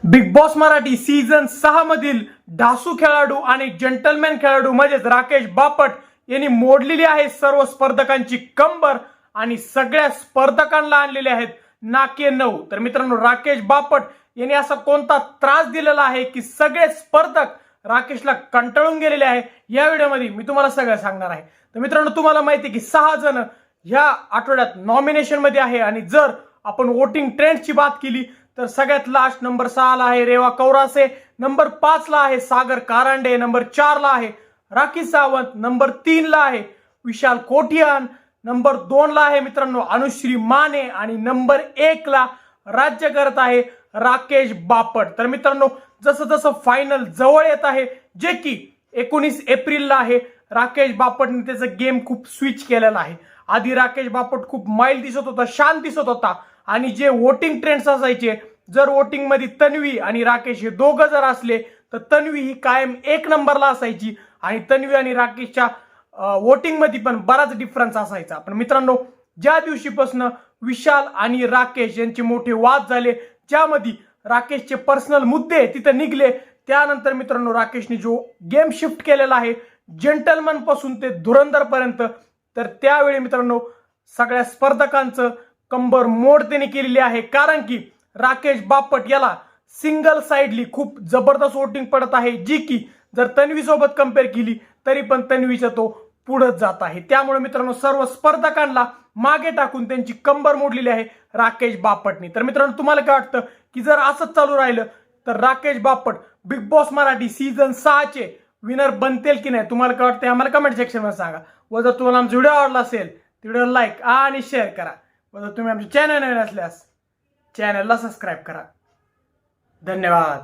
Big boss Marathi season 6 मधील ढासू खेळाडू आणि जंटलमॅन खेळाडू म्हणजेच राकेश बापट यांनी मोडलेली आहे सर्व स्पर्धकांची कंबर आणि सगळ्या स्पर्धकांना आणलेले आहेत नाके 9। तर मित्रांनो, राकेश बापट यांनी असा कोणता त्रास दिलेला आहे की सगळे स्पर्धक राकेशला कंटाळून गेलेले आहे। या व्हिडिओमध्ये मी तुम्हाला सगळं सांगणार आहे। तर मित्रांनो, तुम्हाला माहिती आहे की 6 जण ह्या आठवड्यात नॉमिनेशन मध्ये आहे आणि जर आपण वोटिंग ट्रेंडची बात केली तर सगळ्यात लास्ट नंबर 6 ला आहे रेवा कौरासे, नंबर 5 ला आहे सागर कारंडे, नंबर 4 ला आहे राखी सावंत, नंबर 3 ला आहे विशाल कोठियान, नंबर 2 ला आहे मित्रांनो अनुश्री माने आणि नंबर 1 ला राज्य करत आहे राकेश बापट। तर मित्रांनो, जसं जसं फायनल जवळ येत आहे जे की 19 एप्रिलला आहे, राकेश बापटने त्याचा गेम खूप स्विच केलेला आहे। आधी राकेश बापट खूप माइल्ड दिसत होता, शांत दिसत होता आणि जे वोटिंग ट्रेंड्स असायचे, जर वोटिंग मध्ये तन्वी आणि राकेश हे दोघं जर असले तर तन्वी ही कायम 1 नंबरला असायची आणि तन्वी आणि राकेशच्या वोटिंग मध्ये पण बराच डिफरन्स असायचा। पण मित्रांनो, ज्या दिवशीपासून विशाल आणि राकेश यांचे मोठे वाद झाले, ज्यामध्ये राकेशचे पर्सनल मुद्दे तिथे निघले, त्यानंतर मित्रांनो राकेशने जो गेम शिफ्ट केलेला आहे जेंटलमॅन पासून ते धुरंधर पर्यंत, तर त्यावेळी मित्रांनो सगळ्या स्पर्धकांचं कंबर मोड त्याने केलेली आहे। कारण की राकेश बापट याला सिंगल साइडली खूप जबरदस्त वोटिंग पडत आहे, जी की जर तन्वी सोबत कंपेअर केली तरी पण तन्वीचा तो पुढे जात आहे। त्यामुळे मित्रांनो सर्व स्पर्धकांना मागे टाकून त्यांची कंबर मोडलेली आहे राकेश बापटने। तर मित्रांनो, तुम्हाला काय वाटतं की जर असंच चालू राहिलं तर Rakesh Bapat big boss Marathi season 6 चे विनर बनतील की नाही? तुम्हाला काय वाटतं आम्हाला कमेंट सेक्शन मध्ये सांगा। व जर तुम्हाला आमचा व्हिडिओ आवडला असेल तर व्हिडिओ लाईक आणि शेअर करा। व जर तुम्ही आमच्या चॅनल नवीन असल्यास चॅनलला सबस्क्राईब करा। धन्यवाद।